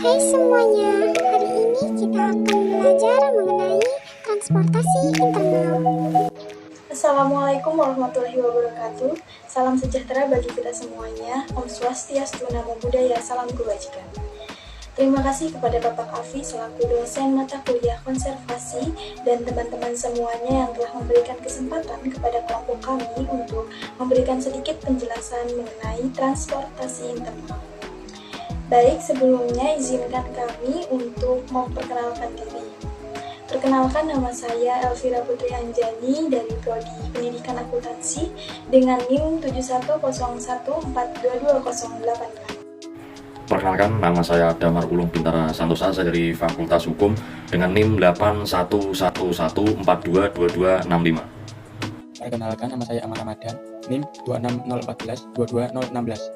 Hai semuanya, hari ini kita akan belajar mengenai transportasi internal. Assalamualaikum warahmatullahi wabarakatuh. Salam sejahtera bagi kita semuanya. Om Swastiastu, Namo Buddhaya, salam kebajikan. Terima kasih kepada Bapak Afi selaku dosen mata kuliah konservasi dan teman-teman semuanya yang telah memberikan kesempatan kepada kelompok kami untuk memberikan sedikit penjelasan mengenai transportasi internal. Baik, sebelumnya izinkan kami untuk memperkenalkan diri. Perkenalkan, nama saya Elvira Putri Anjani dari Prodi Pendidikan Akuntansi dengan NIM 7101422084. Perkenalkan, nama saya Damar Ulung Bintara Santosa, saya dari Fakultas Hukum dengan NIM 8111422265. Perkenalkan, nama saya Amar Ramadan, NIM 26014-22016.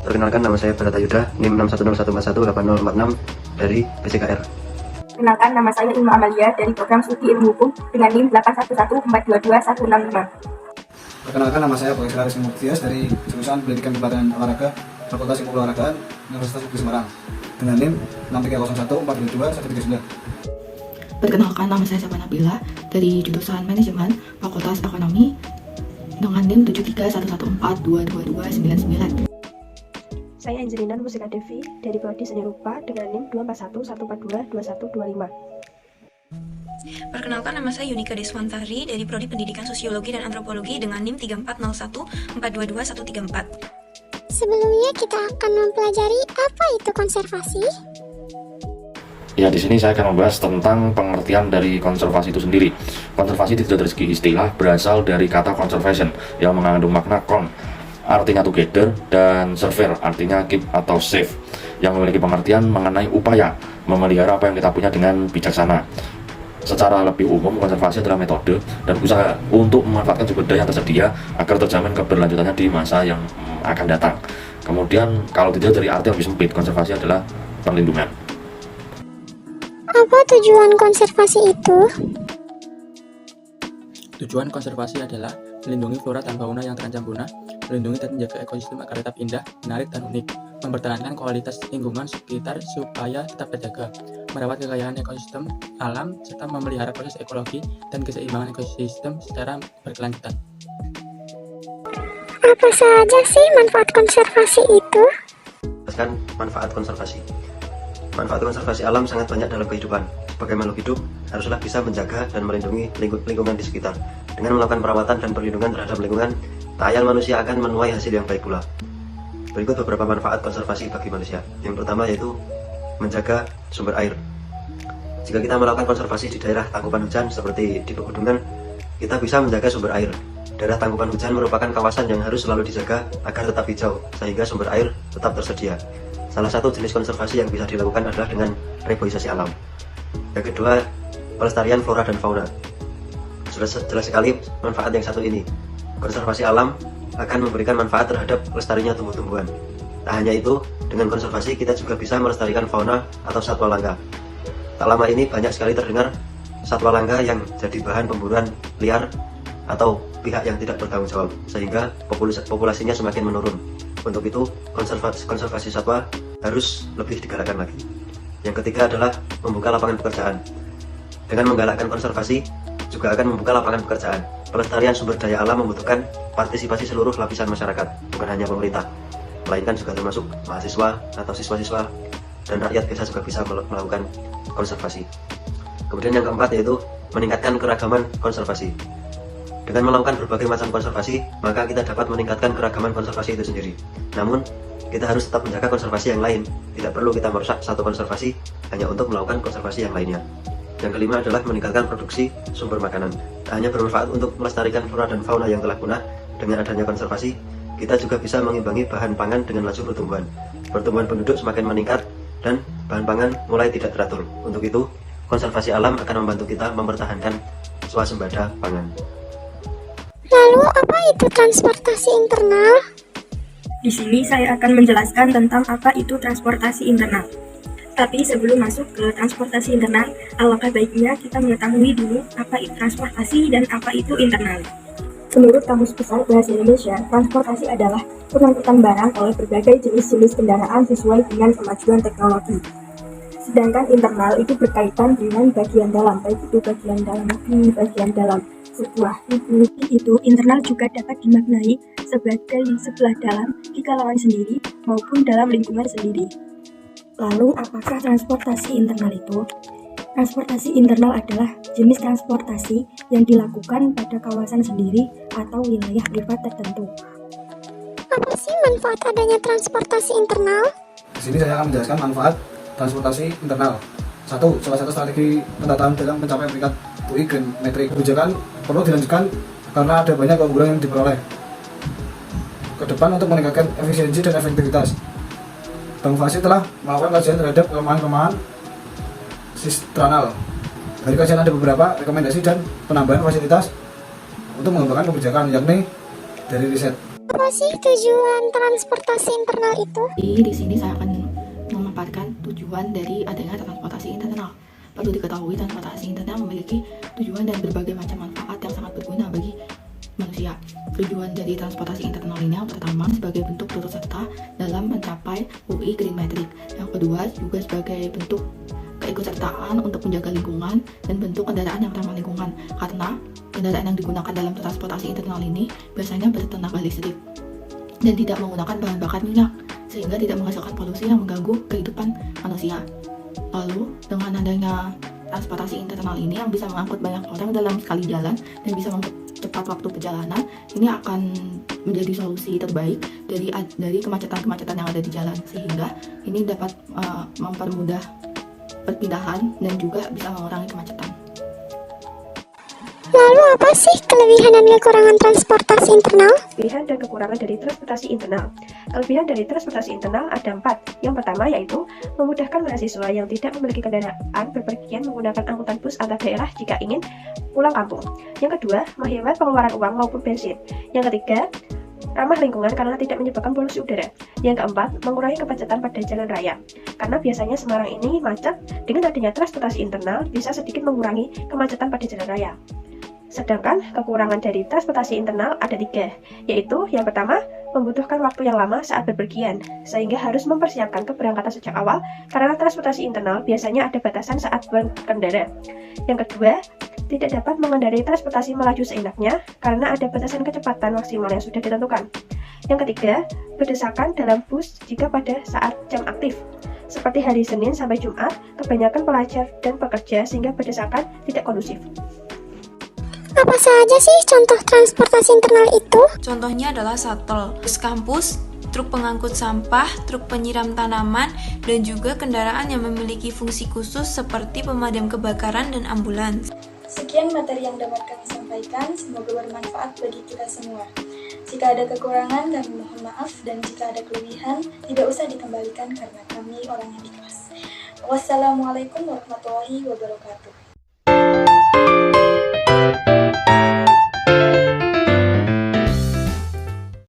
Perkenalkan, nama saya Bharat Ayuda, NIM 6101418046 dari PCKR. Perkenalkan, nama saya Ilma Amalia dari Program Studi Ilmu Hukum dengan NIM 8114222165. Perkenalkan, nama saya Boy Selaris Muktias dari jurusan Pendidikan Pelatihan Olahraga Fakultas Ilmu Olahragaan Universitas Negeri Semarang dengan NIM 6301422139. Perkenalkan, nama saya Sapa Nabila dari jurusan Manajemen Fakultas Ekonomi dengan NIM 7311422299. Saya Angelina Musika Devi dari Prodi Seni Rupa dengan NIM 2411422125. Perkenalkan, nama saya Yunika Deswantari dari Prodi Pendidikan Sosiologi dan Antropologi dengan NIM 3401422134. Sebelumnya kita akan mempelajari apa itu konservasi. Ya, di sini saya akan membahas tentang pengertian dari konservasi itu sendiri. Konservasi tidak dari segi istilah berasal dari kata conservation yang mengandung makna con, artinya together, dan server, artinya keep atau save, yang memiliki pengertian mengenai upaya memelihara apa yang kita punya dengan bijaksana. Secara lebih umum, konservasi adalah metode dan usaha untuk memanfaatkan sumber daya yang tersedia agar terjamin keberlanjutannya di masa yang akan datang. Kemudian, kalau tidak dari arti yang lebih sempit, konservasi adalah perlindungan. Apa tujuan konservasi itu? Tujuan konservasi adalah melindungi flora dan fauna yang terancam punah, melindungi dan menjaga ekosistem agar tetap indah, menarik, dan unik, mempertahankan kualitas lingkungan sekitar supaya tetap terjaga, merawat kekayaan ekosistem alam, serta memelihara proses ekologi dan keseimbangan ekosistem secara berkelanjutan. Apa saja sih manfaat konservasi itu? Jelaskan manfaat konservasi. Manfaat konservasi alam sangat banyak dalam kehidupan. Sebagai makhluk hidup, haruslah bisa menjaga dan melindungi lingkungan di sekitar. Dengan melakukan perawatan dan perlindungan terhadap lingkungan, tak ayal manusia akan menuai hasil yang baik pula. Berikut beberapa manfaat konservasi bagi manusia. Yang pertama yaitu menjaga sumber air. Jika kita melakukan konservasi di daerah tangkupan hujan seperti di pegunungan, kita bisa menjaga sumber air. Daerah tangkupan hujan merupakan kawasan yang harus selalu dijaga agar tetap hijau, sehingga sumber air tetap tersedia. Salah satu jenis konservasi yang bisa dilakukan adalah dengan reboisasi alam. Yang kedua, pelestarian flora dan fauna. Sudah jelas sekali manfaat yang satu ini. Konservasi alam akan memberikan manfaat terhadap lestarinya tumbuh-tumbuhan. Tak hanya itu, dengan konservasi kita juga bisa melestarikan fauna atau satwa langka. Tak lama ini banyak sekali terdengar satwa langka yang jadi bahan pemburuan liar atau pihak yang tidak bertanggung jawab, sehingga populasinya semakin menurun. Untuk itu, konservasi satwa harus lebih digalakkan lagi. Yang ketiga adalah membuka lapangan pekerjaan. Dengan menggalakkan konservasi, juga akan membuka lapangan pekerjaan. Pelestarian sumber daya alam membutuhkan partisipasi seluruh lapisan masyarakat, bukan hanya pemerintah, melainkan juga termasuk mahasiswa atau siswa-siswa, dan rakyat biasa juga bisa melakukan konservasi. Kemudian yang keempat yaitu meningkatkan keragaman konservasi. Dengan melakukan berbagai macam konservasi, maka kita dapat meningkatkan keragaman konservasi itu sendiri. Namun, kita harus tetap menjaga konservasi yang lain. Tidak perlu kita merusak satu konservasi hanya untuk melakukan konservasi yang lainnya. Yang kelima adalah meningkatkan produksi sumber makanan. Tak hanya bermanfaat untuk melestarikan flora dan fauna yang telah punah, dengan adanya konservasi, kita juga bisa mengimbangi bahan pangan dengan laju pertumbuhan. Pertumbuhan penduduk semakin meningkat dan bahan pangan mulai tidak teratur. Untuk itu, konservasi alam akan membantu kita mempertahankan swasembada pangan. Lalu apa itu transportasi internal? Di sini saya akan menjelaskan tentang apa itu transportasi internal. Tapi sebelum masuk ke transportasi internal, alangkah baiknya kita mengetahui dulu apa itu transportasi dan apa itu internal. Menurut Kamus Besar Bahasa Indonesia, transportasi adalah pengangkutan barang oleh berbagai jenis-jenis kendaraan sesuai dengan kemajuan teknologi. Sedangkan internal itu berkaitan dengan bagian dalam, baik itu bagian dalam negeri, bagian dalam sebuah tubuh. Itu internal juga dapat dimaknai sebagai sebelah dalam di kalangan sendiri maupun dalam lingkungan sendiri. Lalu apakah transportasi internal itu? Transportasi internal adalah jenis transportasi yang dilakukan pada kawasan sendiri atau wilayah privat tertentu. Apa sih manfaat adanya transportasi internal? Di sini saya akan menjelaskan manfaat transportasi internal. Salah satu strategi penataan dalam mencapai peringkat UI Green Metric. Kebijakan perlu dilanjutkan karena ada banyak keunggulan yang diperoleh. Ke depan untuk meningkatkan efisiensi dan efektivitas, Bank Fasi telah melakukan kajian terhadap kelemahan-kelemahan sistranal. Dari kajian ada beberapa rekomendasi dan penambahan fasilitas untuk mengembangkan kebijakan, yakni dari riset. Apa sih tujuan transportasi internal itu? Di sini saya akan memaparkan tujuan dari adanya transportasi internal. Perlu diketahui transportasi internal memiliki tujuan dan berbagai macam manfaat yang sangat berguna bagi manusia. Tujuan dari transportasi internal ini yang pertama sebagai bentuk turut serta dalam mencapai UI Green Metric. Yang kedua juga sebagai bentuk keikutsertaan untuk menjaga lingkungan dan bentuk kendaraan yang ramah lingkungan, karena kendaraan yang digunakan dalam transportasi internal ini biasanya bertenaga listrik dan tidak menggunakan bahan bakar minyak, sehingga tidak menghasilkan polusi yang mengganggu kehidupan manusia. Lalu dengan adanya transportasi internal ini yang bisa mengangkut banyak orang dalam sekali jalan dan bisa mempercepat waktu perjalanan, ini akan menjadi solusi terbaik dari kemacetan-kemacetan yang ada di jalan, sehingga ini dapat mempermudah perpindahan dan juga bisa mengurangi kemacetan. Lalu apa sih kelebihan dan kekurangan transportasi internal? Kelebihan dan kekurangan dari transportasi internal. Kelebihan dari transportasi internal ada 4. Yang pertama yaitu memudahkan mahasiswa yang tidak memiliki kendaraan berpergian menggunakan angkutan bus antar daerah jika ingin pulang kampung. Yang kedua, menghemat pengeluaran uang maupun bensin. Yang ketiga, ramah lingkungan karena tidak menyebabkan polusi udara. Yang keempat, mengurangi kemacetan pada jalan raya. Karena biasanya Semarang ini macet, dengan adanya transportasi internal bisa sedikit mengurangi kemacetan pada jalan raya. Sedangkan kekurangan dari transportasi internal ada 3, yaitu yang pertama, membutuhkan waktu yang lama saat bepergian, sehingga harus mempersiapkan keberangkatan sejak awal karena transportasi internal biasanya ada batasan saat berkendara. Yang kedua, tidak dapat mengendarai transportasi melaju seenaknya karena ada batasan kecepatan maksimal yang sudah ditentukan. Yang ketiga, berdesakan dalam bus jika pada saat jam aktif. Seperti hari Senin sampai Jumat, kebanyakan pelajar dan pekerja sehingga berdesakan tidak kondusif. Apa saja sih contoh transportasi internal itu? Contohnya adalah shuttle, bus kampus, truk pengangkut sampah, truk penyiram tanaman, dan juga kendaraan yang memiliki fungsi khusus seperti pemadam kebakaran dan ambulans. Sekian materi yang dapat kami sampaikan, semoga bermanfaat bagi kita semua. Jika ada kekurangan, kami mohon maaf, dan jika ada kelebihan, tidak usah dikembalikan karena kami orang yang ikhlas. Wassalamualaikum warahmatullahi wabarakatuh.